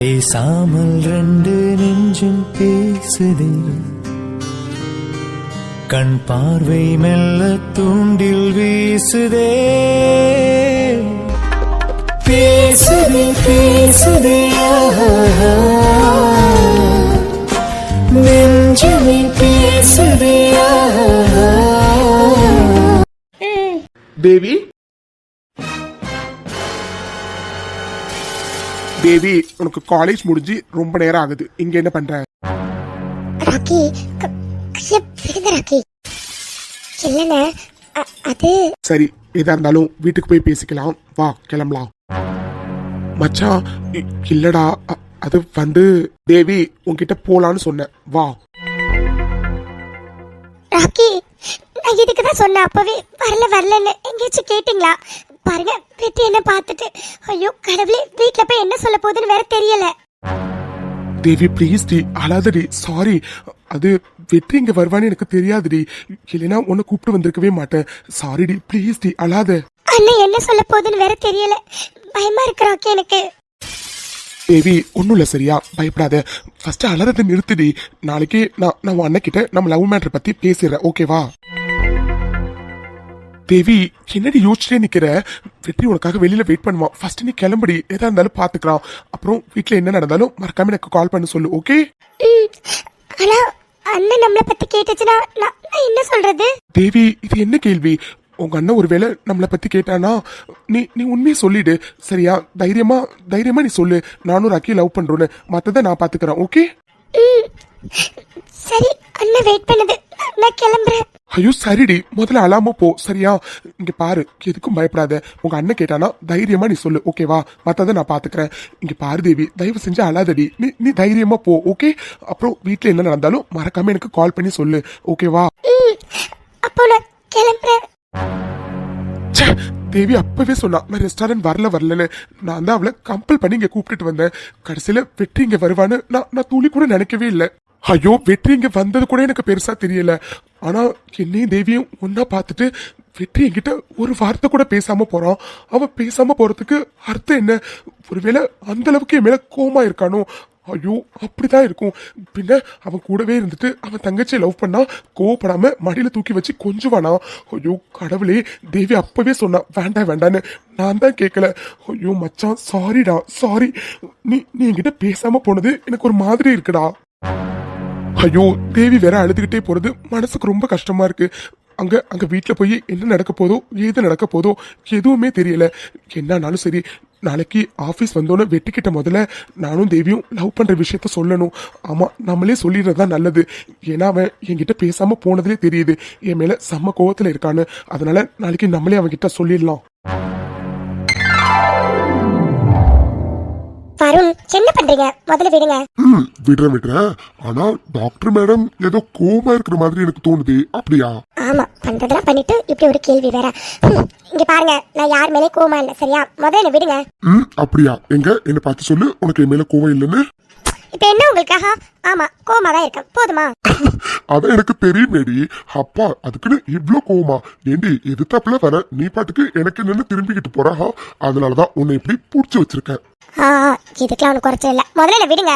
பேசாமல் ரெண்டு நெஞ்சும் பேசுதே, கண் பார்வை மெல்ல தூண்டில் வீசுதே. பேசுதே பேசுதே நெஞ்சுமே பேசுதே. தேவி தேவி, உனக்கு காலேஜ் முடிஞ்சு ரொம்ப நேரம் ஆகுது. இங்க என்ன பண்ற? ராக்கி ராக்கி இல்லைண்ணே, அது சரி, எதா இருந்தாலும் வீட்டுக்கு போய் பேசிக்கலாம். வா கிளம்பலாம். மச்சான் இல்லடா, அது வந்து தேவி உன்கிட்ட போலான்னு சொன்னேன். வா. ராக்கி, நான் இதுக்குதான் சொன்னேன் அப்பவே. வரலன்னு எங்கேயாச்சும் கேட்டீங்களா? பாருங்க, வெற்றி என்ன பார்த்துட்டு, ஐயோ கடவுளே, வீட்டுல போய் என்ன சொல்ல போகுதுன்னு வேற தெரியல. தேவி ப்ளீஸ் டி, அழாதடி. சாரி, அது வெற்றி இங்க வருவான்னு எனக்கு தெரியாதுடி. இல்லைன்னா உன்னை கூப்பிட்டு வந்திருக்கவே மாட்டேன். சாரி டி, ப்ளீஸ் டி, அழாத. அண்ணன் என்ன சொல்ல போகுதுன்னு வேற தெரியல. பயமா இருக்கு ராக்கி எனக்கு. தேவி ஒன்னும் இல்ல, சரியா? பயப்படாத. ஃபர்ஸ்ட் அழறத நிறுத்திடி. நாளைக்கு நான் அண்ணன் கிட்ட நம்ம லவ் மேட்டர் பத்தி பேசிடுறேன், ஓகேவா? தேவி என்னடி யோசிச்சுட்டே நிக்கிற? வெற்றி உனக்காக வெளியில வெயிட் பண்ணுவான். ஃபர்ஸ்ட் நீ கிளம்புடி. எதா இருந்தாலும் பாத்துக்கலாம். அப்புறம் வீட்டுல என்ன நடந்தாலும் மறக்காம எனக்கு கால் பண்ண சொல்லு, ஓகே? ஆனா அண்ணன் நம்மள பத்தி கேட்டுச்சுன்னா நான் என்ன சொல்றது? தேவி இது என்ன கேள்வி? உங்க அண்ணன் ஒருவேளை நம்மளை பத்தி கேட்டானா நீ உண்மையை சொல்லிடு, சரியா? தைரியமா நீ சொல்லு, நானும் ராக்கி லவ் பண்றோன்னு. மத்ததை நான் பாத்துக்கிறேன், ஓகே? சரி, அண்ணன் வெயிட் பண்ணுது, நான் கிளம்புறேன். ஐயோ சரிடி, முதல்ல அழாம போ, சரியா? இங்க பாரு, எதுக்கும் பயப்படாத. உங்க அண்ணன் கேட்டானா தைரியமா நீ சொல்லு, ஓகேவா? மத்ததை நான் பாத்துக்கிறேன். இங்க பாரு தேவி, தயவு செஞ்சு அழாதடி. நீ தைரியமா போ, ஓகே? அப்புறம் வீட்டுல என்ன நடந்தாலும் மறக்காம எனக்கு கால் பண்ணி சொல்லு, ஓகேவா? அப்போ நான் கிளம்புறேன். தேவி அப்பவே சொன்னா நான் ரெஸ்டாரண்ட் வரலன்னு. நான் தான் அவளை கம்பல் பண்ணி இங்க கூப்பிட்டுட்டு வந்தேன். கடைசியில வெற்றி இங்க வருவான்னு நான் துளி கூட நினைக்கவே இல்லை. ஐயோ, வெற்றி இங்க வந்தது கூட எனக்கு பெருசா தெரியல. ஆனா என்னையும் தேவியும் ஒன்னா பார்த்துட்டு வெற்றி என்கிட்ட ஒரு வார்த்தை கூட பேசாம போறான். அவன் பேசாம போறதுக்கு அர்த்தம் என்ன? ஒருவேளை அந்த அளவுக்கு என் மேல கோமா இருக்கானோ? ஐயோ, அப்படிதான் இருக்கும். பின்ன அவன் கூடவே இருந்துட்டு அவன் தங்கச்சியை லவ் பண்ணா கோவப்படாம மடியில தூக்கி வச்சு கொஞ்சுவானா? ஐயோ கடவுளே, தேவி அப்பவே சொன்னா வேண்டான்னு. நான் தான் கேட்கல. ஐயோ மச்சான், சாரிடா, சாரி. நீ என்கிட்ட பேசாம போனது எனக்கு ஒரு மாதிரி இருக்குடா. ஐயோ, தேவி வேற அழுதுகிட்டே போறது மனசுக்கு ரொம்ப கஷ்டமா இருக்கு. அங்க வீட்டுல போய் என்ன நடக்க போதோ, ஏது நடக்க போதோ எதுவுமே தெரியல. என்னாலும் சரி, நாளைக்கு ஆபீஸ் வந்தோன்னு வெட்டிக்கிட்ட முதல்ல நானும் தேவியும் லவ் பண்ற விஷயத்த சொல்லணும். ஆமா, நம்மளே சொல்லிடுறதுதான் நல்லது. ஏன்னா அவன் என்கிட்ட பேசாம போனதுலே தெரியுது என் மேல செம்ம கோவத்துல இருக்கான்னு. அதனால நாளைக்கு நம்மளே அவன்கிட்ட சொல்லிடலாம். வருண், என்ன பண்றீங்க? முதல்ல விடுங்க. விடுறேன். ஆனா டாக்டர் மேடம் ஏதோ கோமா இருக்கிற மாதிரி எனக்கு தோணுது. அப்படியா? ஆமா, பண்றதெல்லாம் பண்ணிட்டு இப்படி ஒரு கேள்வி வேற. இங்க பாருங்க, நான் யார் மேலே கோமா இல்ல, சரியா? முதல்ல என்ன விடுங்க. அப்படியா? எங்க என்ன பார்த்து சொல்லு, உனக்கு என் மேல கோவம் இல்லைன்னு. இப்ப என்ன உங்களுக்காக? ஆமா, கோமா தான் இருக்கேன், போதுமா? அதான் எனக்கு தெரியுமேடி. அப்பா அதுக்குன்னு இவ்ளோ கோவமா? ஏண்டி எதிர்த்தாப்புல வர நீ பாட்டுக்கு எனக்கு என்னன்னு திரும்பிக்கிட்டு போறா. அதனாலதான் உன்னை இப்படி புடிச்சு வச்சிருக்கேன். இதுக்கெல்லாம் ஒண்ணு குறைச்ச இல்ல, முதல்ல என்ன விடுங்க.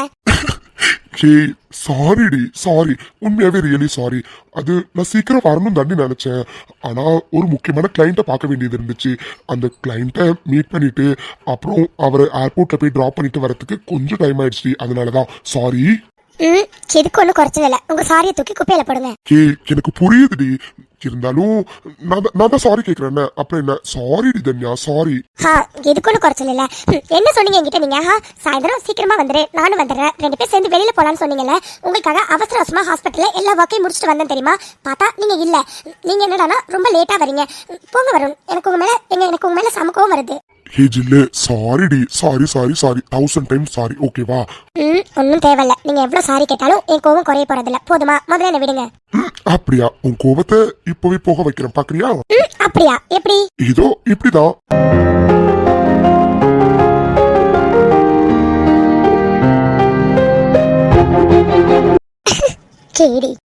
சாரிடி, சாரி, உண்மையாவே ரியலி சாரி. அது நான் சீக்கிரம் வரணும் தாண்டி நினைச்சேன். ஆனா ஒரு முக்கியமான கிளைண்ட்டை பார்க்க வேண்டியது இருந்துச்சு. அந்த கிளைண்ட்டை மீட் பண்ணிட்டு அப்புறம் அவரை ஏர்போர்ட்ல போய் டிராப் பண்ணிட்டு வரதுக்கு கொஞ்சம் டைம் ஆயிடுச்சு. அதனாலதான் சாரி. இதுக்கு ஒண்ணு குறைச்சது இல்ல, உங்க சாரியை தூக்கி குப்பையில போடுங்க. எனக்கு புரியுதுடி, இருந்தாலும் நான் தான் சாரி கேக்குறேன். அப்புறம் என்ன? Sorry Tanya, sorry. இதுக்கு ஒண்ணு குறைச்சல இல்ல. என்ன சொன்னீங்க என்கிட்ட நீங்க? சாயந்தரம் சீக்கிரமா வந்துரு, நானும் வந்துடுறேன், 2 பேர் சேர்ந்து வெளியில போலான்னு சொன்னீங்கல்ல. உங்களுக்காக அவசரமா ஹாஸ்பிட்டல்ல எல்லா ஒர்க்கையும் முடிச்சுட்டு வந்தேன் தெரியுமா? பார்த்தா நீங்க இல்ல. நீங்க என்னடானா ரொம்ப லேட்டா வரீங்க. போங்க வருண், எனக்கு உங்க மேல சமக்கவும் வருது. ஹே ஜில்லு, சாரிடி, சாரி 1000 டைம்ஸ் சாரி, ஓகேவா? ஒன்னும் தேவையில்ல. நீங்க எவ்வளவு சாரி கேட்டாலும் என் கோவம் குறைய போறதில்ல, போதுமா? முதல்ல என்ன விடுங்க. அப்படியா? உன் கோபத்தை இப்பவே போக வைக்கிறேன், பாக்குறியா? அப்படியா? எப்படி? இதோ இப்படிதான்.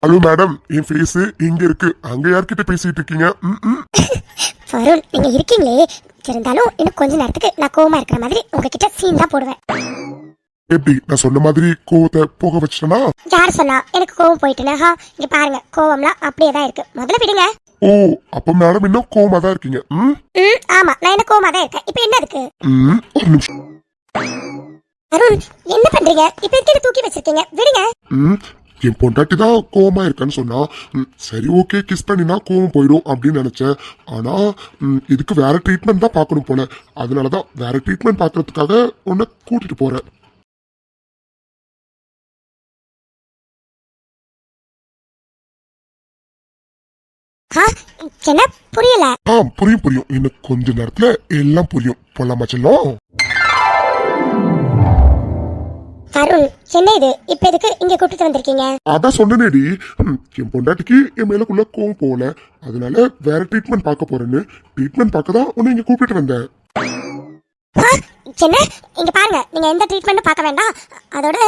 ஹலோ மேடம், என் ஃபேஸ் இங்க இருக்கு. அங்க யார்கிட்ட பேசிட்டு இருக்கீங்க? வருண், நீங்க இருக்கீங்களே, இருந்தாலும் இன்னும் கொஞ்ச நேரத்துக்கு நான் கோவமா இருக்கிற மாதிரி உங்ககிட்ட சீன் தான் போடுவேன். எப்படி நான் சொன்ன மாதிரி கோவத்தை போக வச்சிட்டனா? யார் சொன்னா எனக்கு கோவம் போயிட்டுனா? இங்க பாருங்க, கோவம்லாம் அப்படியே தான் இருக்கு. முதல்ல விடுங்க. ஓ, அப்ப மேடம் இன்னும் கோவமா தான் இருக்கீங்க. ஆமா, நான் என்ன கோவமா தான் இருக்கேன். இப்போ என்ன இருக்கு? ஒரு நிமிஷம். அருண், என்ன பண்றீங்க? இப்போ எதுக்கு தூக்கி வச்சிருக்கீங்க? விடுங்க. என் பொண்டாட்டி தான் கோவமா இருக்கேன்னு சொன்னா, சரி ஓகே கிஸ் பண்ணினா கோவம் போயிடும் அப்படின்னு நினைச்சேன். ஆனா இதுக்கு வேற ட்ரீட்மெண்ட் தான் பார்க்கணும் போல. அதனாலதான் வேற ட்ரீட்மெண்ட் பார்க்கறதுக்காக உன்னை கூட்டிட்டு போறேன். என்ன புரியல? புரியும். இன்னும் கொஞ்ச நேரத்துல எல்லாம் புரியும். போலாமா செல்லம்? அருண், என்ன இது? இப்ப எதுக்கு இங்க கூட்டிட்டு வந்திருக்கீங்க? அதான் சொன்னேடி, என் பொண்டாட்டிக்கு என் மேலக்குள்ள கோவம் போகல. அதனால வேற ட்ரீட்மெண்ட் பார்க்க போறேன்னு. ட்ரீட்மெண்ட் பார்க்க தான் உன்னை இங்க கூப்பிட்டு வந்தேன். என்ன? இங்க பாருங்க, நீங்க எந்த ட்ரீட்மெண்ட்டும் பார்க்க வேண்டாம். அதோட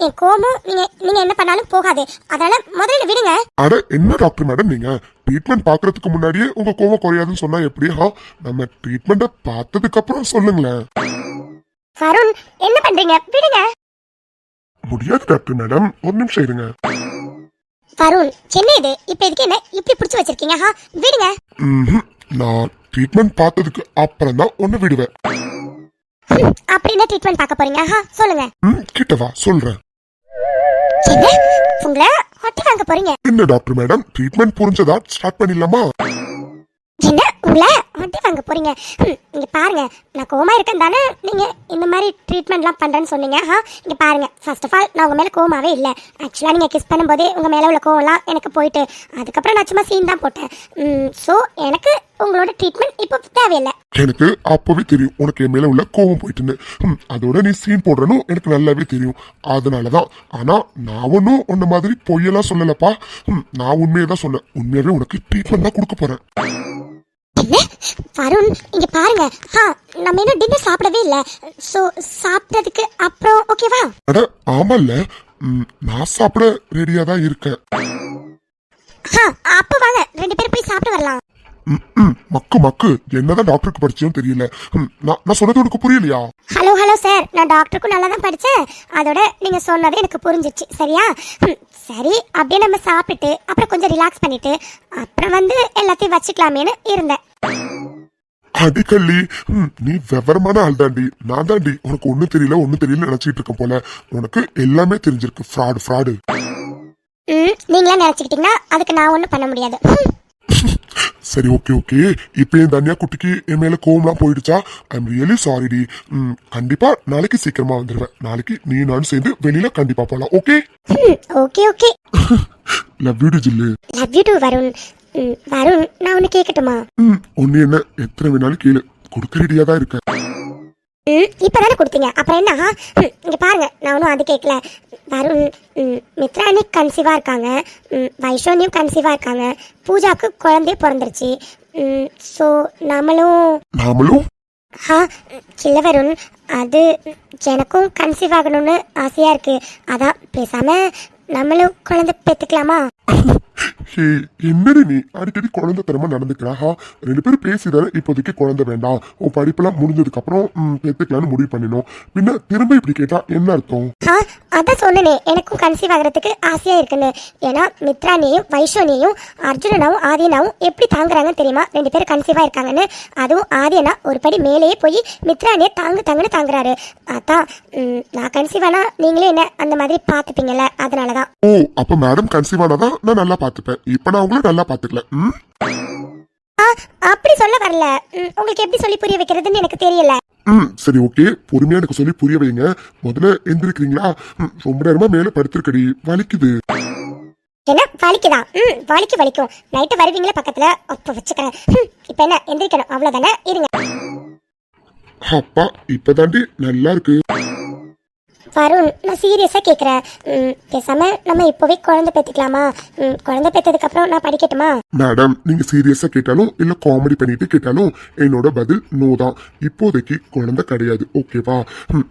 என் கோவமும் நீங்க என்ன பண்ணாலும் போகாது. அதனால முதல்ல விடுங்க. அட என்ன டாக்டர் மேடம் நீங்க? ட்ரீட்மெண்ட் பாக்குறதுக்கு முன்னாடியே உங்க கோவம் குறையாதுன்னு சொன்னா எப்படி? நம்ம ட்ரீட்மெண்ட்டை பார்த்ததுக்கு அப்புறம் சொல்லுங்களேன். அருண், என்ன பண்றீங்க? விடுங்க. முடியாது டாக்டர் மேடம், ஒரு நிமிஷம் இருங்க. அருண், என்ன இது? இப்ப எதுக்கு என்ன இப்படி பிடிச்சு வச்சிருக்கீங்க? விடுங்க. நான் ட்ரீட்மெண்ட் பார்த்ததுக்கு அப்புறம் தான் ஒன்னு விடுவேன். அப்படி என்ன ட்ரீட்மெண்ட் பார்க்க போறீங்க? சொல்லுங்க. கிட்ட வா சொல்றேன். என்ன? உங்களை ஒட்டி வாங்க போறீங்க? என்ன டாக்டர் மேடம், ட்ரீட்மெண்ட் புரிஞ்சதா? ஸ்டார்ட் பண்ணிடலாமா? என்ன உங்களை ஒட்டி வாங்க போறீங்க? இங்க பாருங்க, நான் கோவமா இருக்கேன் தானே நீங்க இந்த மாதிரி ட்ரீட்மெண்ட்லாம் பண்றேன்னு சொன்னீங்க. இங்க பாருங்க, ஃபர்ஸ்ட் ஆஃப் ஆல் நான் உங்க மேல கோவமாவே இல்லை. ஆக்சுவலா நீங்க கிஸ் பண்ணும்போதே உங்க மேல உள்ள கோவம்லாம் எனக்கு போயிட்டு அதுக்கப்புறம் நான் சும்மா சீன் தான் போட்டேன். ஸோ எனக்கு உங்களோட ட்ரீட்மெண்ட் இப்போ தேவையில்லை. எனக்கு அப்பவே தெரியும் உனக்கு என் மேல உள்ள கோவம் போயிட்டுன்னு. அதோட நீ சீன் போடுறனும் எனக்கு நல்லாவே தெரியும். அதனாலதான். ஆனா நான் ஒன்னும் உன்ன மாதிரி பொய்யெல்லாம் சொல்லலப்பா. நான் உண்மையை தான் சொன்னேன். உண்மையாவே உனக்கு ட்ரீட்மெண்ட் தான் கொடுக்க போறேன். என்ன? வருண், இங்க பாருங்க, நம்ம இன்னும் டின்னர் சாப்பிடவே இல்ல. சோ சாப்பிட்டதுக்கு அப்புறம் ஓகேவா? அட ஆமால்ல, நான் சாப்பிட ரெடியா தான் இருக்கேன். அப்ப வாங்க, ரெண்டு பேரும் போய் சாப்பிட்டு வரலாம். மக்கு என்னதான் டாக்டருக்கு படிச்சும் தெரியல. நான் சொன்னது உனக்கு புரியலையா? ஹலோ சார், நான் டாக்டருக்கும் நல்லா தான் படிச்சேன். அதோட நீங்க சொன்னது எனக்கு புரிஞ்சிச்சு. சரியா? சரி, அப்படியே நம்ம சாப்பிட்டு அப்புறம் கொஞ்சம் ரிலாக்ஸ் பண்ணிட்டு அப்புறம் வந்து எல்லாத்தையும் வச்சுக்கலாமேன்னு இருந்தேன். அடிக்கல்லி, நீ விவரமான ஆள் தாண்டி. நான் தாண்டி உனக்கு ஒன்னும் தெரியல நினைச்சிட்டு இருக்க போல. உனக்கு எல்லாமே தெரிஞ்சிருக்கு. ஃப்ராடு. நீங்களா நினைச்சுக்கிட்டீங்கன்னா அதுக்கு நான் ஒண்ணும் பண்ண முடியாது. சரி ஓகே. இப்ப என் தனியா குட்டிக்கு என் மேல கோவம்லாம் போயிடுச்சா? ஐ எம் ரியலி சாரிடி. கண்டிப்பா நாளைக்கு சீக்கிரமா வந்துருவேன். நாளைக்கு நீ நான் சேர்ந்து வெளியில கண்டிப்பா போலாம். Okay. Love you too Jillu. Love you too Varun. Varun, நான் ஒன்னு கேட்கட்டுமா? ஒன்னு என்ன, எத்தனை வேணாலும் கேளு. கொடுக்க ரெடியா தான் இருக்கேன். இப்பதானே கொடுத்தீங்க, அப்புறம் என்ன? இங்க பாருங்க, நான் ஒன்றும் அது கேட்கல. வருண், மித்ராணி கன்சீவா இருக்காங்க, வைஷோனியும் கன்சீவா இருக்காங்க, பூஜாக்கு குழந்தைய பிறந்துருச்சு. ஸோ நாமளும் இல்ல வருண், அது எனக்கும் கன்சீவ் ஆகணும்னு ஆசையா இருக்கு. அதான் பேசாம நம்மளும் குழந்தை பெற்றுக்கலாமா? என்னடி நீ அடிக்கடி குழந்தை தரமா நடந்துக்கிறாஹா? ரெண்டு பேரும் பேசிதானே இப்போதைக்கு குழந்தை வேண்டாம், உன் படிப்பெல்லாம் முடிஞ்சதுக்கு அப்புறம் பெற்றுக்கலான்னு முடிவு பண்ணினோம். பின்ன திரும்ப இப்படி கேட்டா என்ன அர்த்தம்? அதான் சொன்னனே, எனக்கும் கன்சீவ் ஆகிறதுக்கு ஆசையா இருக்குன்னு. ஏன்னா மித்ரானியையும் வைஷோனியையும் அர்ஜுனனாவும் ஆதியனாவும் எப்படி தாங்குறாங்கன்னு தெரியுமா? ரெண்டு பேரும் கன்சீவா இருக்காங்கன்னு. அதுவும் ஆதியனா ஒரு படி மேலேயே போய் மித்ரானியை தாங்குன்னு தாங்குறாரு. அதான் நான் கன்சீவ் ஆனா நீங்களே என்ன அந்த மாதிரி பாத்துப்பீங்கல்ல, அதனாலதான். ஓ, அப்ப மேடம் கன்சீவ் ஆனாதான் நான் நல்லா பாத்துப்பேன். இப்ப நான் உங்களை நல்லா பாத்துக்கல. அப்படி சொல்ல வரல. உங்களுக்கு எப்படி சொல்லி புரிய வைக்கிறதுன்னு எனக்கு தெரியல. சரி ஓகே, பொறுமையா எனக்கு சொல்லி புரிய வைங்க. முதல்ல எந்திரிக்கிறீங்களா? ரொம்ப நேரமா மேல படுத்திருக்கடி, வலிக்குது. என்ன வலிக்குதா? வலிக்கும். நைட்டு வருவீங்களா பக்கத்துல, அப்ப வச்சுக்கிறேன். இப்ப என்ன, எந்திரிக்கணும் அவ்வளவுதானே? இருங்க. அப்பா இப்பதாண்டி நல்லா இருக்கு. வருண், நான் சீரியஸா கேக்குறேன். பேசாம நம்ம இப்பவே குழந்தை பெற்றுக்கலாமா? குழந்தை பெற்றதுக்கு அப்புறம் நான் படிக்கட்டுமா? மேடம், நீங்க சீரியஸா கேட்டாலும் இல்ல காமெடி பண்ணிட்டு கேட்டாலும் என்னோட பதில் நோ தான். இப்போதைக்கு குழந்தை கிடையாது. ஓகேவா?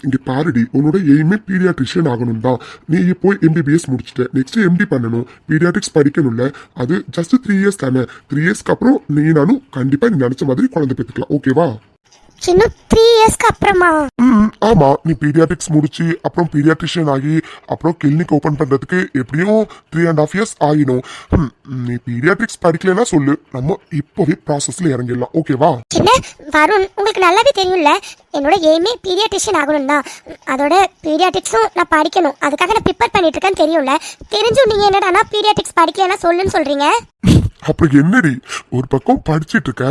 இங்க பாருடி, உன்னோட எய்மே பீடியாட்ரிஷியன் ஆகணும் தான். நீ இப்போ MBBS முடிச்சுட்ட, நெக்ஸ்ட் MD பண்ணணும். பீடியாட்ரிக்ஸ் படிக்கணும்ல, அது ஜஸ்ட் 3 இயர்ஸ் தானே. 3 இயர்ஸ்க்கு அப்புறம் நானும் கண்டிப்பா நீ நினைச்ச மாதிரி குழந்தை பெற்றுக்கலாம். ஓகேவா? இன்னும் 3 இயர்ஸ்க்கு அப்புறமா? ஆமா, நீ பீடியாட்ரிக்ஸ் முடிச்சு அப்புறம் பீடியாட்ரிஷியன் ஆகி அப்புறம் கிளினிக் ஓபன் பண்றதுக்கு எப்படியும் 3.5 இயர்ஸ் ஆகிடும். நீ பீடியாட்ரிக்ஸ் படிக்கலன்னா சொல்லு, நம்ம இப்போவே ப்ராசஸ்ல இறங்கிடலாம். ஓகேவா? என்ன வருண், உங்களுக்கு நல்லாவே தெரியும்ல என்னோட எய்மே பீடியாட்ரிஷியன் ஆகணும் தான். அதோட பீடியாட்ரிக்ஸும் நான் படிக்கணும், அதுக்காக நான் ப்ரிப்பேர் பண்ணிட்டு இருக்கேன்னு தெரியும்ல. தெரிஞ்சும் நீங்க என்னடானா பீடியாட்ரிக்ஸ் படிக்கலன்னா சொல்லுன்னு சொல்றீங்க. அப்புறம் என்னடி, ஒரு பக்கம் படிச்சிட்டு இருக்க,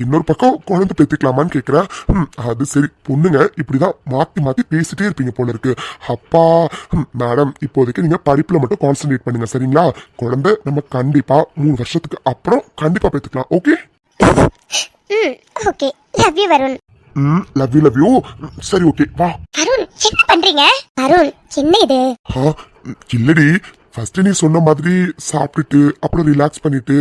இன்னொரு பக்கம் குழந்தை பெற்றுக்கலாமான்னு கேக்குற. அது சரி, பொண்ணுங்க இப்படிதான் மாத்தி மாத்தி பேசிட்டே இருப்பீங்க போல இருக்கு. அப்பா மேடம், இப்போதைக்கு நீங்க படிப்புல மட்டும் கான்சென்ட்ரேட் பண்ணுங்க, சரிங்களா? குழந்தை நம்ம கண்டிப்பா 3 வருஷத்துக்கு அப்புறம் கண்டிப்பா பெற்றுக்கலாம். Okay? Okay, love you Varun. Love you. சரி, ஓகே, வா. வருண், என்ன பண்றீங்க? வருண், என்ன இது? இல்லடி, ஃபர்ஸ்ட் நீ சொன்ன மாதிரி சாப்பிட்டுட்டு அப்புறம் ரிலாக்ஸ் பண்ணிட்டு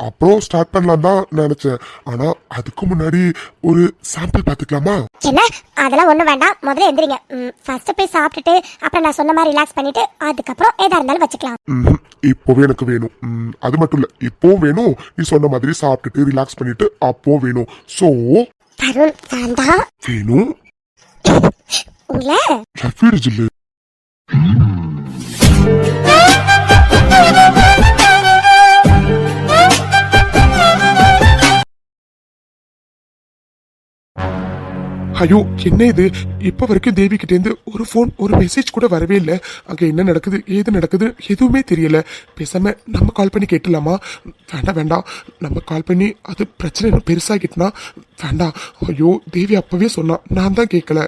அப்புறம் ஸ்டார்ட் பண்ணலாம் தான் நினைச்சேன். ஆனா அதுக்கு முன்னாடி ஒரு சாம்பிள் பாத்துக்கலாமா? என்ன, அதெல்லாம் ஒண்ணும் வேண்டாம், முதல்ல எந்திரிங்க. ஃபர்ஸ்ட் போய் சாப்பிட்டுட்டு அப்புறம் நான் சொன்ன மாதிரி ரிலாக்ஸ் பண்ணிட்டு அதுக்கப்புறம் ஏதா இருந்தாலும் வச்சுக்கலாம். இப்போவே எனக்கு வேணும். அது மட்டும் இல்ல, இப்போ வேணும். நீ சொன்ன மாதிரி சாப்பிட்டுட்டு ரிலாக்ஸ் பண்ணிட்டு அப்போ வேணும். சோ வருண், வேண்டாம். வேணும். உங்களை லவ் ஜில்லு. ஐயோ, என்ன இது? இப்ப வரைக்கும் தேவி கிட்ட இருந்து ஒரு போன் ஒரு மெசேஜ் கூட வரவே இல்லை. அங்க என்ன நடக்குது ஏது நடக்குது எதுவுமே தெரியல. பேசாம நம்ம கால் பண்ணி கேட்டலாமா? வேண்டாம் வேண்டாம், நம்ம கால் பண்ணி அது பிரச்சனை பெருசாகிட்டுனா வேண்டாம். ஐயோ, தேவி அப்பவே சொன்னா, நான் தான் கேட்கல.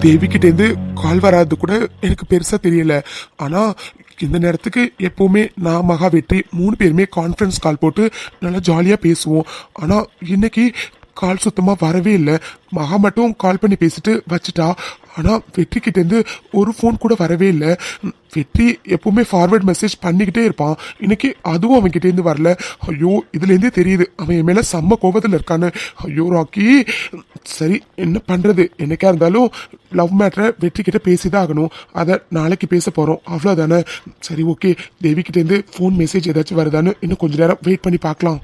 தேவி கிட்ட இருந்து கால் வராது கூட எனக்கு பெருசா தெரியல. ஆனா இந்த நேரத்துக்கு எப்பவுமே நான் மகா வெற்றி 3 பேருமே கான்ஃபரன்ஸ் கால் போட்டு நல்லா ஜாலியா பேசுவோம். ஆனா இன்னைக்கு கால் சுத்தமா வரவே இல்லை. மகா மட்டும் கால் பண்ணி பேசிட்டு வச்சுட்டா. ஆனா வெற்றி கிட்ட இருந்து ஒரு ஃபோன் கூட வரவே இல்லை. வெற்றி எப்பவுமே ஃபார்வர்ட் மெசேஜ் பண்ணிக்கிட்டே இருப்பான், இன்னைக்கு அதுவும் அவன் கிட்ட இருந்து வரல. ஐயோ, இதுல இருந்தே தெரியுது அவன் என் மேல செம்ம கோபத்துல இருக்கான்னு. ஐயோ ராக்கி, சரி என்ன பண்றது? என்னைக்கா இருந்தாலும் லவ் மேட்டரை வெற்றி கிட்ட பேசிதான் ஆகணும். அதை நாளைக்கு பேச போறோம், அவ்வளவுதானே? சரி, ஓகே. தேவி கிட்ட இருந்து ஃபோன் மெசேஜ் ஏதாச்சும் வருதான்னு இன்னும் கொஞ்ச நேரம் வெயிட் பண்ணி பார்க்கலாம்.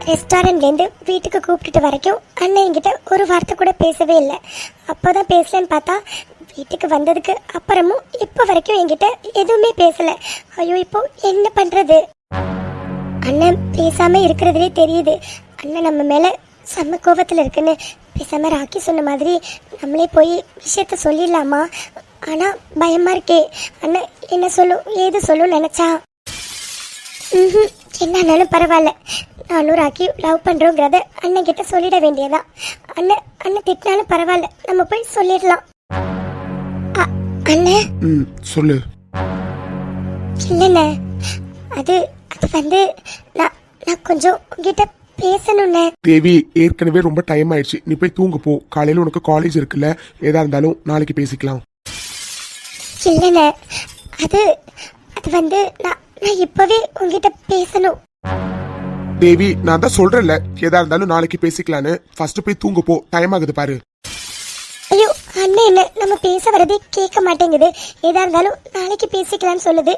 ரெஸ்டாரண்ட்லேருந்து வீட்டுக்கு கூப்பிட்டுட்டு வரைக்கும் அண்ணன் என்கிட்ட ஒரு வார்த்தை கூட பேசவே இல்லை. அப்போதான் பேசலன்னு பார்த்தா வீட்டுக்கு வந்ததுக்கு அப்புறமும் இப்போ வரைக்கும் என்கிட்ட எதுவுமே பேசலை. ஐயோ, இப்போ என்ன பண்ணுறது? அண்ணன் பேசாமல் இருக்கிறதுலே தெரியுது அண்ணன் நம்ம மேலே செம்ம கோபத்தில் இருக்குன்னு. பேசாமல் ராக்கி சொன்ன மாதிரி நம்மளே போய் விஷயத்த சொல்லிடலாமா? ஆனால் பயமாக இருக்கே. அண்ணன் என்ன சொல்லும் ஏது சொல்லும் நினச்சா என்னாலும் பரவாயில்ல, நானும் ராக்கி லவ் பண்றோங்கிறத அண்ணன் கிட்ட சொல்லிட வேண்டியதான். அண்ணன் திட்டினாலும் பரவாயில்ல, நம்ம போய் சொல்லிடலாம். அண்ணன் சொல்லு. இல்லண்ணே, அது வந்து நான் கொஞ்சம் உங்ககிட்ட பேசணும்ண்ணே. தேவி, ஏற்கனவே ரொம்ப டைம் ஆயிடுச்சு, நீ போய் தூங்க போ. காலையில உனக்கு காலேஜ் இருக்குல்ல, ஏதா இருந்தாலும் நாளைக்கு பேசிக்கலாம். இல்லண்ணே, அது வந்து நான் இப்பவே உங்ககிட்ட பேசணும். தேவி, நான் தான் சொல்றேன்ல, ஏதா இருந்தாலும் நாளைக்கு பேசிக்கலான்னு. ஃபர்ஸ்ட் போய் தூங்க போ, டைம் ஆகுது பாரு. ஐயோ அண்ணன், என்ன நம்ம பேச வரதே கேட்க மாட்டேங்குது. ஏதா இருந்தாலும் நாளைக்கு பேசிக்கலாம்னு சொல்லுது.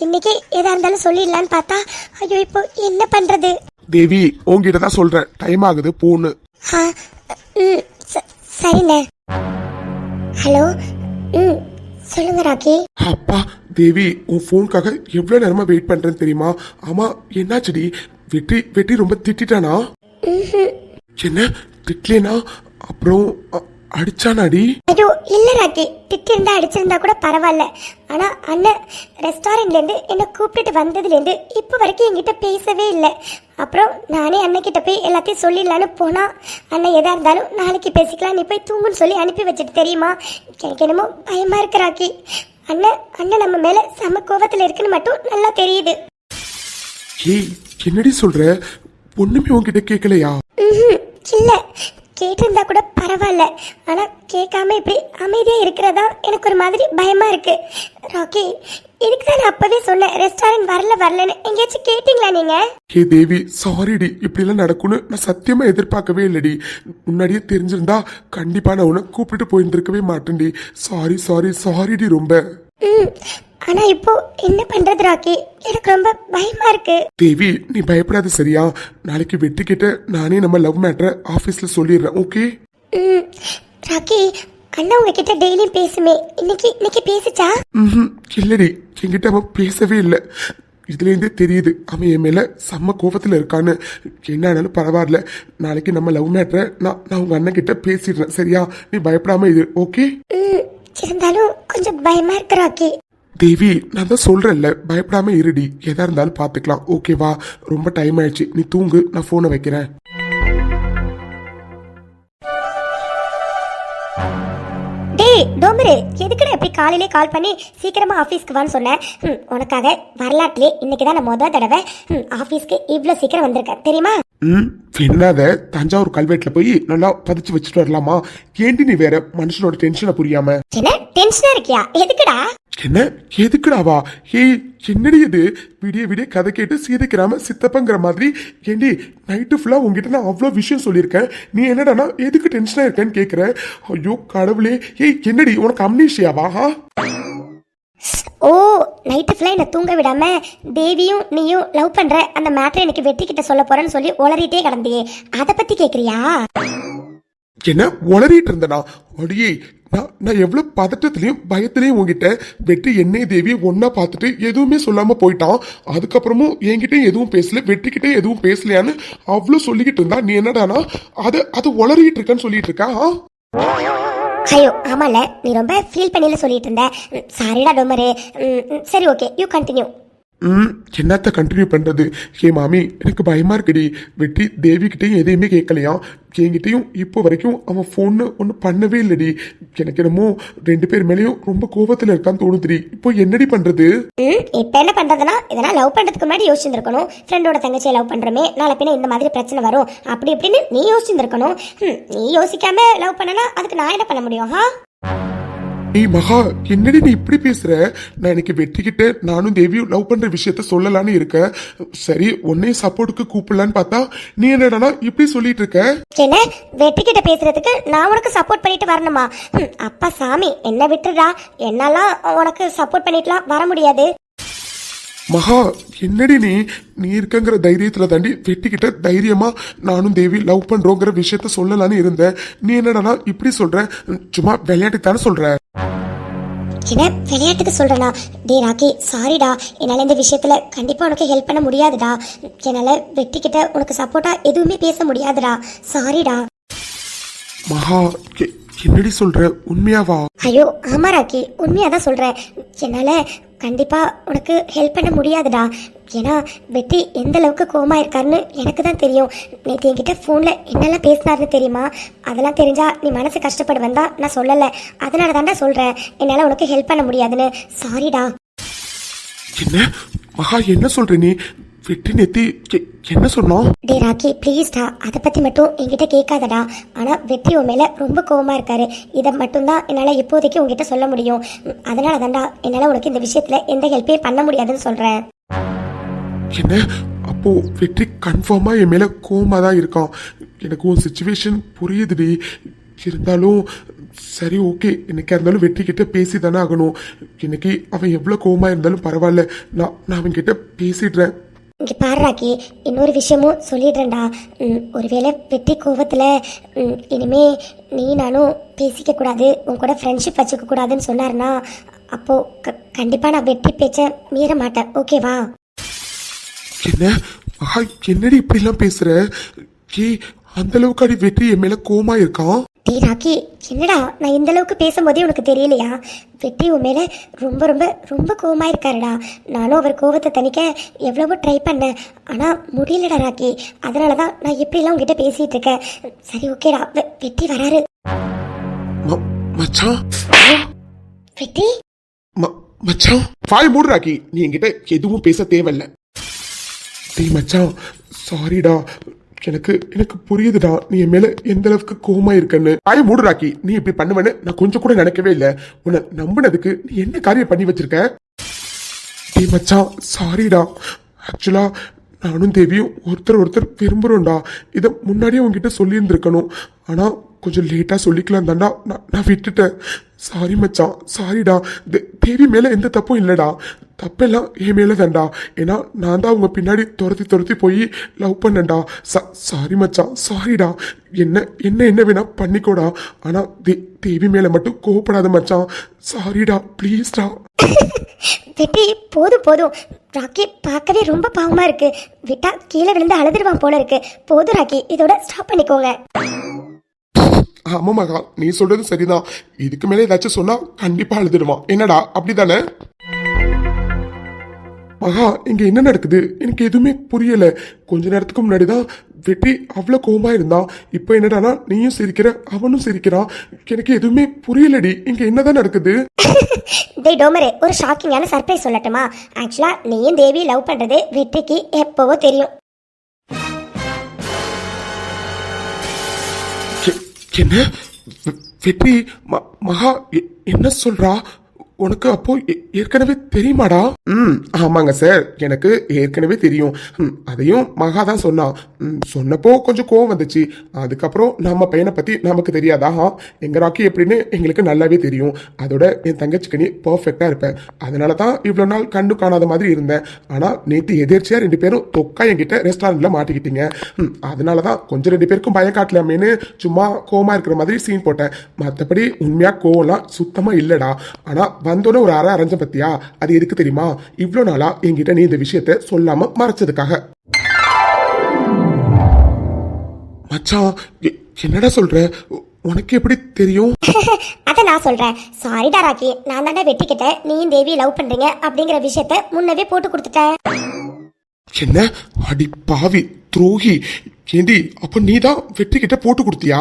இன்னைக்கு ஏதா இருந்தாலும் சொல்லிடலான்னு பார்த்தா ஐயோ இப்போ என்ன பண்றது? தேவி, உங்ககிட்ட தான் சொல்றேன், டைம் ஆகுது, போன்னு. சரிண்ணே. ஹலோ, சொல்லுங்க ராக்கி. அப்பா தேவி, உன் போனுக்காக எவ்வளவு நேரமா வெயிட் பண்றேன்னு தெரியுமா? ஆமா, என்னாச்சுடி? வெற்றி ரொம்ப திட்டானா? என்ன திட்டலேனா? அப்புறம் அடிச்சானாடி? ஐயோ இல்ல ராக்கி, திட்டிருந்தா அடிச்சிருந்தா கூட பரவாயில்ல. ஆனா அண்ணன் ரெஸ்டாரண்ட்ல இருந்து என்ன கூப்பிட்டுட்டு வந்ததுல இருந்து இப்ப வரைக்கும் என்கிட்ட பேசவே இல்லை. அப்புறம் நானே அண்ணன் கிட்ட போய் எல்லாத்தையும் சொல்லிடலான்னு போனா அண்ணன் எதா இருந்தாலும் நாளைக்கு பேசிக்கலாம், நீ போய் தூங்குன்னு சொல்லி அனுப்பி வச்சுட்டு. தெரியுமா, எனக்கு என்னமோ பயமா இருக்கு ராக்கி. அண்ணன் நம்ம மேல செம கோபத்துல இருக்குன்னு மட்டும் நல்லா தெரியுது. ஏய், என்னடி சொல்ற? ஒண்ணுமே உன்கிட்ட கேட்கலையா? இல்ல, கேட்டிருந்தா கூட பரவாயில்ல. ஆனா கேட்காம இப்படி அமைதியா இருக்கிறதா எனக்கு ஒரு மாதிரி பயமா இருக்கு. ராக்கி, இதுக்கு தான் நான் அப்பவே சொன்னேன் ரெஸ்டாரண்ட் வரலன்னு. எங்கேயாச்சும் கேட்டீங்களா நீங்க? ஹே தேவி, சாரிடி, இப்படி எல்லாம் நடக்கும்னு நான் சத்தியமா எதிர்பார்க்கவே இல்லடி. முன்னாடியே தெரிஞ்சிருந்தா கண்டிப்பா நான் உன்னை கூப்பிட்டு போயிருந்திருக்கவே மாட்டேன்டி. சாரிடி ரொம்ப. ஆனா இப்போ என்ன பண்றது ராக்கி, எனக்கு ரொம்ப பயமா இருக்கு. தேவி நீ பயப்படாத சரியா? நாளைக்கு வெற்றி கிட்ட நானே நம்ம லவ் மேட்டரை ஆபீஸ்ல சொல்லிடுறேன். ஓகே ராக்கி, அண்ணா உங்ககிட்ட டெய்லியும் பேசுமே, இன்னைக்கு பேசுச்சா? இல்லடி, என்கிட்ட அவன் பேசவே இல்லை. இதுல இருந்தே தெரியுது அவன் என் மேல செம்ம கோபத்துல இருக்கான்னு. என்ன ஆனாலும் பரவாயில்ல, நாளைக்கு நம்ம லவ் மேட்டரை நான் உங்க அண்ணன் கிட்ட பேசிடுறேன் சரியா? நீ பயப்படாம இது. ஓகே இருந்தாலும் கொஞ்சம் பயமா இருக்கு ராக்கி. தேவி நான் தான் சொல்றேன்ல, பயப்படாம இருடி, எதா இருந்தாலும் பாத்துக்கலாம். ஓகேவா? ரொம்ப டைம் ஆயிடுச்சு, நீ தூங்கு, நான் போனை வைக்கிறேன். டேய் டோமரு, எதுக்குடா இப்படி காலையிலே கால் பண்ணி சீக்கிரமா ஆபீஸ்க்கு வான்னு சொன்னேன்? உனக்காக வரலாற்றிலே இன்னைக்கு தான் நான் முதல் தடவை ஆபீஸ்க்கு இவ்வளவு சீக்கிரம் வந்திருக்கேன் தெரியுமா? என்னத தஞ்சாவூர் கல்வெட்டுல போய் நல்லா பதிச்சு வச்சுட்டு வரலாமா? ஏண்டி நீ வேற மனுஷனோட டென்ஷனை புரியாம? என்ன டென்ஷனா இருக்கியா? எதுக்குடா? என்ன எதுக்குடாவா? ஏய் என்னடி இது? விடிய கதை கேட்டு சீதைக்கிறாம சித்தப்பங்கிற மாதிரி. ஏண்டி நைட்டு ஃபுல்லா உங்ககிட்ட நான் அவ்வளோ விஷயம் சொல்லியிருக்கேன், நீ என்னடானா எதுக்கு டென்ஷனா இருக்கேன்னு கேக்குற? ஐயோ கடவுளே! ஏய் என்னடி உனக்கு அம்னீஷியாவா? ஓ, நைட்டு ஃபுல்லா என்ன தூங்க விடாம தேவியும் நீயும் லவ் பண்ற அந்த மேட்டரை எனக்கு வெற்றி கிட்ட சொல்ல போறேன்னு சொல்லி உளறிட்டே கிடந்தியே, அதை பத்தி கேக்குறியா? என்ன உளறிட்டு இருந்தனா? அடியே நான் எவ்வளவு பதட்டத்திலையும் பயத்திலையும் உங்ககிட்ட வெற்றி என்னைய தேவி ஒன்னா பார்த்துட்டு எதுவுமே சொல்லாம போயிட்டான். அதுக்கப்புறமும் என்கிட்ட எதுவும் பேசல, வெற்றிக்கிட்டே எதுவும் பேசலையான்னு அவ்வளவு சொல்லிக்கிட்டு இருந்தா, நீ என்னடானா அது உளறிட்டு இருக்கன்னு சொல்லிட்டு இருக்கா? ஐயோ ஆமால, நீ ரொம்ப ஃபீல் பண்ணில சொல்லிட்டு இருந்த. சாரிடா டோமரு. சரி ஓகே, யூ கண்டினியூ. என்னத்த கண்டினியூ பண்றது? ஹே மாமி, எனக்கு பயமா இருக்குடி. வெற்றி தேவி கிட்டையும் எதையுமே கேட்கலையா, என்கிட்டையும் இப்போ வரைக்கும் அவன் போன்னு ஒண்ணு பண்ணவே இல்லடி. எனக்கு என்னமோ ரெண்டு பேர் மேலேயும் ரொம்ப கோபத்துல இருக்கான்னு தோணுதுடி. இப்போ என்னடி பண்றது? இப்ப என்ன பண்றதுன்னா, இதெல்லாம் லவ் பண்றதுக்கு முன்னாடி யோசிச்சிருக்கணும். ஃப்ரெண்டோட தங்கச்சியை லவ் பண்றமே, நாளை பின்ன இந்த மாதிரி பிரச்சனை வரும் அப்படி இப்படின்னு நீ யோசிச்சிருக்கணும். நீ யோசிக்காம லவ் பண்ணனா அதுக்கு நான் என்ன பண்ண முடியும்? ஏய் மகா, என்னடி நீ இப்படி பேசுற? நான் எனக்கு வெற்றிக்கிட்ட நானும் தேவியும் லவ் பண்ற விஷயத்த சொல்லலான்னு இருக்கேன். சரி உன்னையும் சப்போர்ட்டுக்கு கூப்பிடலான்னு பார்த்தா நீ என்னடானா இப்படி சொல்லிட்டு இருக்க? என்ன வெற்றிக்கிட்ட பேசுறதுக்கு நான் உனக்கு சப்போர்ட் பண்ணிட்டு வரணுமா? அப்பா சாமி என்ன விட்டுடா, என்னாலாம் உனக்கு சப்போர்ட் பண்ணிட்டுலாம் வர முடியாது. மகா என்னடி நீ இருக்கங்கிற தைரியத்துல தாண்டி வெட்டிக்கிட்ட தைரியமா நானும் தேவி லவ் பண்றோங்கிற விஷயத்த சொல்லலான்னு இருந்தேன். நீ என்னடானா இப்படி சொல்ற? சும்மா விளையாட்டுக்கு தானே சொல்ற? என்ன விளையாட்டுக்கு சொல்றனா? டே ராக்கி, சாரிடா, என்னால இந்த விஷயத்துல கண்டிப்பா உனக்கு ஹெல்ப் பண்ண முடியாதுடா. என்னால வெட்டிக்கிட்ட உனக்கு சப்போர்ட்டா எதுவுமே பேச முடியாதுடா. சாரிடா. மகா என்னடி சொல்ற? உண்மையாவா? ஐயோ ஆமா ராக்கி, உண்மையாதான் சொல்றேன். என்னால கண்டிப்பா உனக்கு ஹெல்ப் பண்ண முடியாதுடா. ஏன்னா வெற்றி எந்த அளவுக்கு கோமா இருக்காருன்னு எனக்கு தான் தெரியும். நேற்று என்கிட்ட ஃபோன்ல என்னெல்லாம் பேசினாருன்னு தெரியுமா? அதெல்லாம் தெரிஞ்சா நீ மனசு கஷ்டப்படுவேன் தான் நான் சொல்லலை. அதனால தான்டா சொல்றேன், என்னால உனக்கு ஹெல்ப் பண்ண முடியாதுன்னு. சாரிடா. என்ன மகா என்ன சொல்ற நீ? வெற்றி நெத்தி என்ன சொன்னோம்? டே ராக்கி ப்ளீஸ்டா, அதை பத்தி மட்டும் என்கிட்ட கேட்காதடா. ஆனா வெற்றி உன் மேல ரொம்ப கோவமா இருக்காரு. இதை மட்டும்தான் என்னால இப்போதைக்கு உங்ககிட்ட சொல்ல முடியும். அதனால தான்டா என்னால உனக்கு இந்த விஷயத்துல எந்த ஹெல்ப்பே பண்ண முடியாதுன்னு சொல்றேன். என்ன அப்போ வெற்றி கன்ஃபார்மா என் மேல கோவமா தான் இருக்கான். எனக்கு உன் சிச்சுவேஷன் புரியுதுடி. இருந்தாலும் சரி ஓகே, என்னைக்கா இருந்தாலும் வெற்றி கிட்ட பேசி தானே ஆகணும். இன்னைக்கு அவன் எவ்வளவு கோவமா இருந்தாலும் பரவாயில்ல, நான் அவன் கிட்ட பேசிடுறேன். இங்க பாரு ராக்கி, இன்னொரு விஷயமும் சொல்லிடுறேன்டா. ஒருவேளை வெற்றி கோவத்துல இனிமே நீ நானும் பேசிக்க கூடாது, உன் கூட ஃப்ரெண்ட்ஷிப் வச்சுக்க கூடாதுன்னு சொன்னாருன்னா அப்போ கண்டிப்பா நான் வெற்றி பேச்ச மீற மாட்டேன். ஓகேவா? என்ன மகா என்னடி இப்படி எல்லாம் பேசுற? அந்த அளவுக்கு அடி வெற்றி என் மேல கோவமா இருக்கான்? டே ராக்கி, என்னடா நான் இந்த அளவுக்கு பேசும்போதே உனக்கு தெரியலையா? வெற்றி உன் மேல ரொம்ப ரொம்ப ரொம்ப கோவமா இருக்காருடா. நானும் அவர் கோவத்தை தணிக்க எவ்வளவோ ட்ரை பண்ணேன், ஆனா முடியலடா ராக்கி. அதனாலதான் நான் எப்படிலாம் உங்ககிட்ட பேசிட்டு இருக்கேன். சரி ஓகேடா, வெற்றி வராரு. மச்சான் வெற்றி மச்சான் வாய் மூடு ராக்கி, நீ என்கிட்ட எதுவும் பேச தேவையில்ல. டேய் மச்சான் சாரிடா, எனக்கு புரியுதுடா நீ என் மேல எந்த அளவுக்கு கோவமா இருக்கன்னு. வாய மூடு ராக்கி, நீ இப்படி பண்ணுவேன்னு நான் கொஞ்சம் கூட நினைக்கவே இல்லை. உன்னை நம்பினதுக்கு நீ என்ன காரியம் பண்ணி வச்சிருக்க? டேய் மச்சான் சாரிடா. ஆக்சுவலா நானும் தேவியும் ஒருத்தர் விரும்புறோம்டா. இதை முன்னாடியே உங்ககிட்ட சொல்லி இருந்திருக்கணும். ஆனா கொஞ்சம் லேட்டா சொல்லிக்கலாம் தாண்டா நான் விட்டுட்டேன். சாரி மச்சான், சாரிடா. தேவி மேல எந்த தப்பும் இல்லடா, தப்பெல்லாம் என் மேல தான்டா. ஏன்னா நான் தான் அவங்க பின்னாடி துரத்தி போய் லவ் பண்ணேன்டா. சாரி மச்சான், சாரிடா. என்ன வேணா பண்ணிக்கோடா, ஆனா தேவி மேல மட்டும் கோவப்படாத மச்சான். சாரிடா, ப்ளீஸ்டா. வெட்டி போதும் ராக்கி பார்க்கவே ரொம்ப பாவமா இருக்கு. விட்டா கீழே விழுந்து அழுதுருவான் போல இருக்கு. போதும் ராக்கி, இதோட ஸ்டாப் பண்ணிக்கோங்க. ஆமா மகா, நீ சொல்றது சரிதான். இதுக்கு மேல ஏதாச்சும் சொன்னா கண்டிப்பா அழுதுடுவான். என்னடா அப்படிதானே? மகா, இங்க என்ன நடக்குது எனக்கு எதுவுமே புரியல. கொஞ்ச நேரத்துக்கு முன்னாடிதான் வெற்றி அவ்வளவு கோவமா இருந்தான். இப்ப என்னடானா நீயும் சிரிக்கிற அவனும் சிரிக்கிறான். எனக்கு எதுவுமே புரியலடி, இங்க என்னதான் நடக்குது? டேய் டோமரே, ஒரு ஷாக்கிங்கான சர்ப்ரைஸ் சொல்லட்டுமா? ஆக்சுவலா நீயும் தேவி லவ் பண்றது வெற்றிக்கு எப்பவோ தெரியும். என்ன வெற்றி? மகா என்ன சொல்றா? உனக்கு அப்போ ஏற்கனவே தெரியுமாடா? ஆமாங்க சார், எனக்கு ஏற்கனவே தெரியும். அதையும் மகா தான் சொன்னான். சொன்னப்போ கொஞ்சம் கோவம் வந்துச்சு. அதுக்கப்புறம் நம்ம பையனை பத்தி நமக்கு தெரியாதா? எங்க ராக்கி எப்படின்னு எங்களுக்கு நல்லாவே தெரியும். அதோட என் தங்கச்சிக்கு நீ பர்ஃபெக்டா இருப்பேன். அதனாலதான் இவ்வளவு நாள் கண்டு காணாத மாதிரி இருந்தேன். ஆனா நேற்று எதிர்ச்சியா 2 பேரும் தொக்கா என்கிட்ட ரெஸ்டாரண்ட்ல மாட்டிக்கிட்டீங்க. அதனாலதான் கொஞ்சம் 2 பேருக்கும் பயம் காட்டலாமேன்னு சும்மா கோவமா இருக்கிற மாதிரி சீன் போட்டேன். மற்றபடி உண்மையா கோவம்லாம் சுத்தமா இல்லடா. ஆனா வந்தோட ஒரு அரை அரைஞ்ச பத்தியா, அது எதுக்கு தெரியுமா? இவ்வளவு நாளா என்கிட்ட நீ இந்த விஷயத்த சொல்லாம மறைச்சதுக்காக. மச்சான், என்னடா சொல்ற? உனக்கு எப்படி தெரியும்? அத நான் சொல்றேன். சாரிடா ராக்கி, நான் தானே வெட்டிக்கிட்ட நீயும் தேவி லவ் பண்றீங்க அப்படிங்கிற விஷயத்த முன்னவே போட்டு கொடுத்துட்டேன். என்ன அடி பாவி துரோகி! ஏண்டி, அப்ப நீ தான் வெற்றி கிட்ட போட்டு கொடுத்தியா?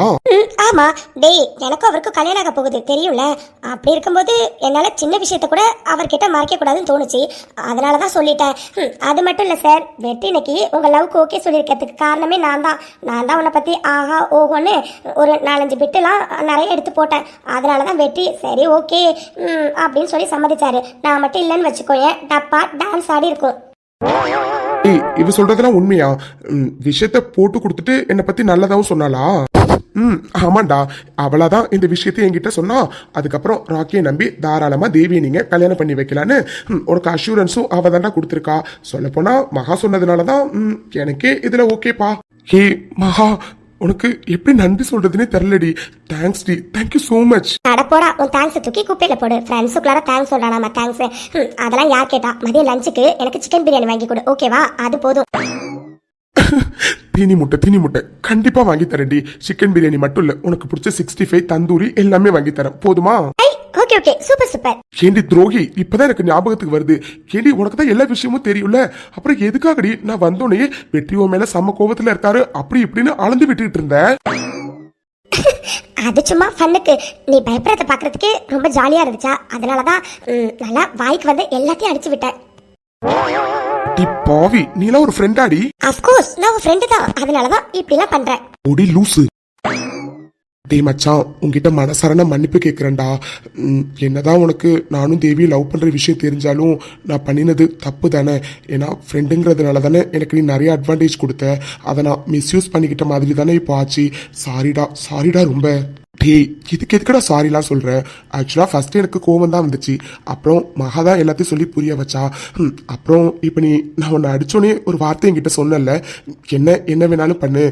ஆமா டேய், எனக்கும் அவருக்கும் கல்யாணம் ஆக போகுது தெரியும்ல. அப்படி இருக்கும்போது என்னால சின்ன விஷயத்த கூட அவர்கிட்ட மறைக்க கூடாதுன்னு தோணுச்சு. அதனாலதான் சொல்லிட்டேன். அது மட்டும் இல்ல சார், வெற்றி இன்னைக்கு உங்க லவ்க்கு ஓகே சொல்லியிருக்கிறதுக்கு காரணமே நான் தான் உன்னை பத்தி ஆஹா ஓஹோன்னு ஒரு 4-5 பிட்டுலாம் நிறைய எடுத்து போட்டேன். அதனாலதான் வெற்றி சரி ஓகே அப்படின்னு சொல்லி சம்மதிச்சாரு. நான் மட்டும் இல்லைன்னு வச்சுக்கோயேன், டப்பா டான்ஸ் ஆடி இருக்கும். இவ சொல்றதெல்லாம் உண்மையா? விஷயத்த போட்டு கொடுத்துட்டு என்னை பத்தி நல்லதாவும் சொன்னாலா? ஆமாண்டா, அவளாதான் இந்த விஷயத்த என்கிட்ட சொன்னா. அதுக்கப்புறம் ராக்கியை நம்பி தாராளமா தேவியை நீங்க கல்யாணம் பண்ணி வைக்கலான்னு உனக்கு அஷூரன்ஸும் அவ தாண்டா கொடுத்துருக்கா. சொல்ல போனா மகா சொன்னதுனாலதான் எனக்கே இதுல ஓகேப்பா. ஹே மகா, உனக்கு எப்படி நன்றி சொல்றதுன்னே தெரியலடி. தேங்க்ஸ் டி, தேங்க்யூ சோ மச். நடப்போடா, உன் தேங்க்ஸ் தூக்கி குப்பையில போடு. ஃப்ரெண்ட்ஸுக்குள்ளார தேங்க்ஸ் சொல்றானா? நம்ம தேங்க்ஸ் அதெல்லாம் யார் கேட்டா? மதியம் லஞ்சுக்கு எனக்கு சிக்கன் பிரியாணி வாங்கி கொடு, ஓகேவா? அது போதும். தீனி முட்டை கண்டிப்பா வாங்கி தரேன்டி. சிக்கன் பிரியாணி மட்டும் இல்ல, உனக்கு பிடிச்ச 65 தந்தூரி எல்லாமே வாங்கி தரேன். போதுமா? Okay super. ஏண்டி துரோகி, இப்பதான் எனக்கு ஞாபகத்துக்கு வருது. ஏண்டி, உனக்கு தான் எல்லா விஷயமும் தெரியும்ல, அப்புறம் எதுக்காகடி நான் வந்தோடனே வெற்றியோ மேல செம்ம கோவத்துல இருக்காரு அப்படி இப்படின்னு அளந்து விட்டுட்டு இருந்த? அது சும்மா ஃபன்னுக்கு. நீ பயப்படுறத பாக்குறதுக்கு ரொம்ப ஜாலியா இருந்துச்சா? அதனாலதான் நல்லா வாய்க்கு வந்து எல்லாத்தையும் அடிச்சு விட்டேன். டி பாவி, நீலாம் ஒரு ஃப்ரெண்டாடி? அஃப்கோர்ஸ், நான் ஒரு ஃப்ரெண்டு தான். அதனாலதான் இப்படி எல்லாம் பண்றேன். ஒடி லூசு. டேய் மச்சான், உங்ககிட்ட மனசரண மன்னிப்பு கேட்குறேன்டா. என்னதான் உனக்கு நானும் தேவியும் லவ் பண்ணுற விஷயம் தெரிஞ்சாலும் நான் பண்ணினது தப்பு தானே. ஏன்னா ஃப்ரெண்டுங்கிறதுனால தானே எனக்கு நீ நிறைய அட்வான்டேஜ் கொடுத்த. அதை நான் மிஸ்யூஸ் பண்ணிக்கிட்ட மாதிரி தானே இப்போ ஆச்சு. சாரிடா ரொம்ப. டேய், இதுக்கு எதுக்கடா சாரிலாம் சொல்கிறேன்? ஆக்சுவலாக ஃபஸ்ட்டு எனக்கு கோவம் தான் வந்துச்சு. அப்புறம் மகா தான் எல்லாத்தையும் சொல்லி புரிய வச்சா. அப்புறம் இப்போ நான் உன்னை அடித்தோன்னே ஒரு வார்த்தை என்கிட்ட சொன்னல, என்ன வேணாலும் பண்ணு,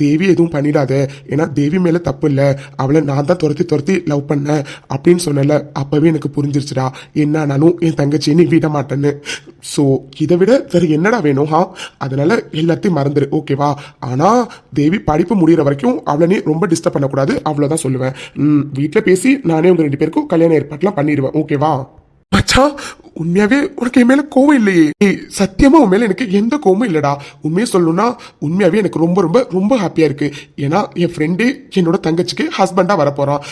தேவி எதுவும் பண்ணிடாத, ஏன்னா தேவி மேலே தப்பு இல்லை, அவளை நான் தான் துரத்தி லவ் பண்ணேன் அப்படின்னு சொன்னல. அப்போவே எனக்கு புரிஞ்சிருச்சுடா, என்னானாலும் என் தங்கச்சியை நீ விட மாட்டேன்னு. ஸோ இதை விட வேறு என்னடா வேணும்? அதனால எல்லாத்தையும் மறந்துடு, ஓகேவா? ஆனால் தேவி படிப்பு முடிகிற வரைக்கும் அவளை நீ ரொம்ப டிஸ்டர்ப் பண்ணக்கூடாது, அவ்வளோதான் சொல்லுவேன். வீட்டில் பேசி நானே உங்க 2 பேருக்கும் கல்யாண ஏற்பாடுலாம் பண்ணிடுவேன், ஓகேவா? மச்சான், உண்மையாவே உனக்கு என் மேல கோவம் இல்லையே? சத்தியமா உன் மேல எனக்கு எந்த கோவமும் இல்லடா. உண்மையை சொல்லணும்னா உண்மையாவே எனக்கு ரொம்ப ரொம்ப ரொம்ப ஹாப்பியா இருக்கு. ஏன்னா என் ஃப்ரெண்டு என்னோட தங்கச்சிக்கு ஹஸ்பண்டா வர போறான்.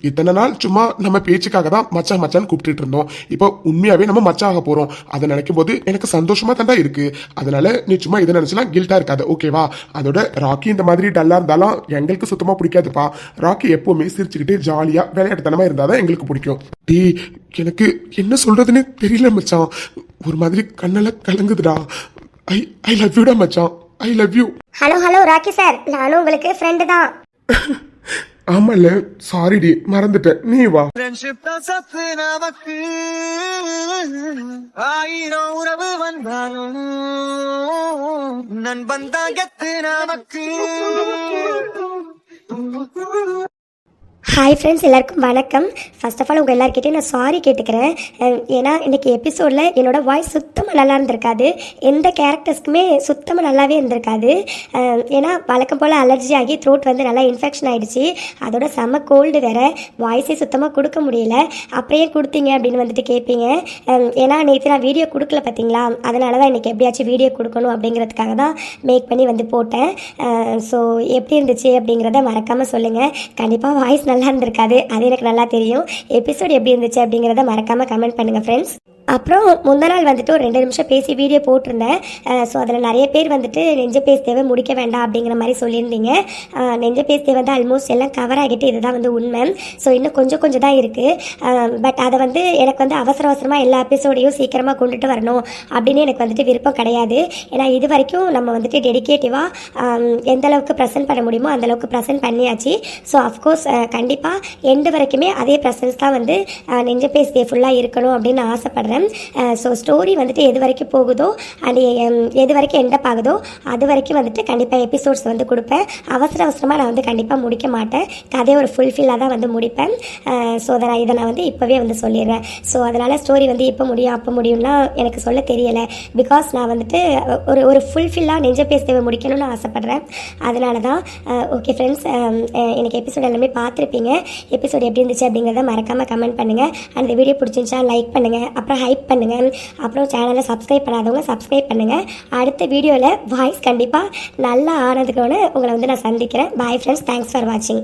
இத்தனை நாள் சும்மா நம்ம பேச்சுக்காக தான் மச்சான் கூப்பிட்டு இருந்தோம். இப்போ உண்மையாவே நம்ம மச்சான் ஆக போறோம். அதை நினைக்கும் போது எனக்கு சந்தோஷமா தாண்டா இருக்கு. அதனால நீ சும்மா இதை நினைச்சலாம் கில்ட்டா இருக்காது, ஓகேவா? அதோட ராக்கி இந்த மாதிரி டல்லா இருந்தாலும் எங்களுக்கு சுத்தமா பிடிக்காதுப்பா. ராக்கி எப்பவுமே சிரிச்சுக்கிட்டு ஜாலியா விளையாட்டுத்தனமா இருந்தாதான் எங்களுக்கு பிடிக்கும். டேய், எனக்கு என்ன சொல்றதுன்னு தெரியல மச்சான். ஒரு மாதிரி கண்ணெல்லாம் கலங்குதுடா. ஐ லவ் யூடா மச்சான், I love you. Hello rakhi sir, நானும் உங்களுக்கு ஃப்ரெண்டு தான். ஆமால சாரிடி மறந்துட்டேன், நீ வா. ஃப்ரெண்ட்ஷிப் தான் சத்து நமக்கு, ஆயிரம் உறவு வந்தாலும் நண்பன் தான் கெத்து நமக்கு. ஹாய் ஃப்ரெண்ட்ஸ், எல்லாருக்கும் வணக்கம். ஃபர்ஸ்ட் ஆஃப் ஆல் உங்கள் எல்லாருக்கிட்டையும் நான் சாரி கேட்டுக்கிறேன். ஏன்னா இன்றைக்கி எபிசோடில் என்னோடய வாய்ஸ் சுத்தமாக நல்லா இருந்திருக்காது, எந்த கேரக்டர்ஸ்க்குமே சுத்தமாக நல்லாவே இருந்திருக்காது. ஏன்னா வழக்கம் போல் அலர்ஜி ஆகி த்ரோட் வந்து நல்லா இன்ஃபெக்ஷன் ஆகிடுச்சு, அதோட செம்ம கோல்டு வேறு, வாய்ஸே சுத்தமாக கொடுக்க முடியல. அப்படியே கொடுத்தீங்க அப்படின்னு வந்துட்டு கேட்பீங்க. ஏன்னா நேற்று நான் வீடியோ கொடுக்கல பார்த்தீங்களா, அதனால தான் இன்றைக்கி எப்படியாச்சும் வீடியோ கொடுக்கணும் அப்படிங்கிறதுக்காக தான் மேக் பண்ணி வந்து போட்டேன். ஸோ எப்படி இருந்துச்சு அப்படிங்கிறத மறக்காமல் சொல்லுங்கள். கண்டிப்பாக வாய்ஸ் நல்லா இருந்திருக்காது, அது எனக்கு நல்லா தெரியும். எபிசோட் எப்படி இருந்துச்சு அப்படிங்கிறத மறக்காமல் கமெண்ட் பண்ணுங்கள் ஃப்ரெண்ட்ஸ். அப்புறம் முந்தின நாள் வந்துட்டு ஒரு 2 நிமிஷம் பேசி வீடியோ போட்டிருந்தேன். ஸோ அதில் நிறைய பேர் வந்துட்டு நெஞ்ச பேஸ் தேவை முடிக்க வேண்டாம் அப்படிங்கிற மாதிரி சொல்லியிருந்தீங்க. நெஞ்ச பேஸ் தேவை வந்து ஆல்மோஸ்ட் எல்லாம் கவர் ஆகிட்டு, இதுதான் வந்து உண்மை. ஸோ இன்னும் கொஞ்சம் தான் இருக்குது. பட் அதை வந்து எனக்கு வந்து அவசரமாக எல்லா எபிசோடையும் சீக்கிரமாக கொண்டுட்டு வரணும் அப்படின்னு எனக்கு வந்துட்டு விருப்பம் கிடையாது. ஏன்னா இது வரைக்கும் நம்ம வந்துட்டு டெடிக்கேட்டிவாக எந்த அளவுக்கு ப்ரெசென்ட் பண்ண முடியுமோ அந்தளவுக்கு ப்ரெசென்ட் பண்ணியாச்சு. ஸோ அஃப்கோர்ஸ் கண்டிப்பாக எண்டு வரைக்குமே அதே ப்ரெசன்ஸ் தான் வந்து நெஞ்ச பேஸ் டே ஃபுல்லாக இருக்கணும் அப்படின்னு நான் ஆசைப்படுறேன். ஸோ ஸ்டோரி வந்துட்டு எது வரைக்கும் போகுதோ அண்ட் எது வரைக்கும் எண்டப் ஆகுதோ அது வரைக்கும் வந்துட்டு கண்டிப்பாக எபிசோட்ஸ் வந்து கொடுப்பேன். அவசரமாக நான் வந்து கண்டிப்பாக முடிக்க மாட்டேன், கதையை ஒரு ஃபுல்ஃபில்லாக தான் வந்து முடிப்பேன். ஸோ இதை நான் வந்து இப்போவே வந்து சொல்லிடுறேன். ஸோ அதனால் ஸ்டோரி வந்து இப்போ முடியும் அப்போ முடியும்னா எனக்கு சொல்ல தெரியலை. பிகாஸ் நான் வந்துட்டு ஒரு ஃபுல்ஃபில்லாக நெஞ்ச பேச முடிக்கணும்னு ஆசைப்பட்றேன். அதனால தான். ஓகே ஃப்ரெண்ட்ஸ், எனக்கு எபிசோட் எல்லாமே பார்த்துருப்பீங்க. எபிசோட் எப்படி இருந்துச்சு அப்படிங்கிறத மறக்காமல் கமெண்ட் பண்ணுங்கள். அந்த வீடியோ பிடிச்சிருந்துச்சா லைக் பண்ணுங்கள், அப்புறம் ஹைப் பண்ணுங்கள். அப்புறம் சேனலை சப்ஸ்கிரைப் பண்ணாதவங்க சப்ஸ்கிரைப் பண்ணுங்கள். அடுத்த வீடியோவில் வாய்ஸ் கண்டிப்பாக நல்லா ஆனதுக்கு உங்களை வந்து நான் சந்திக்கிறேன். பாய் ஃப்ரெண்ட்ஸ், தேங்க்ஸ் ஃபார் வாட்சிங்.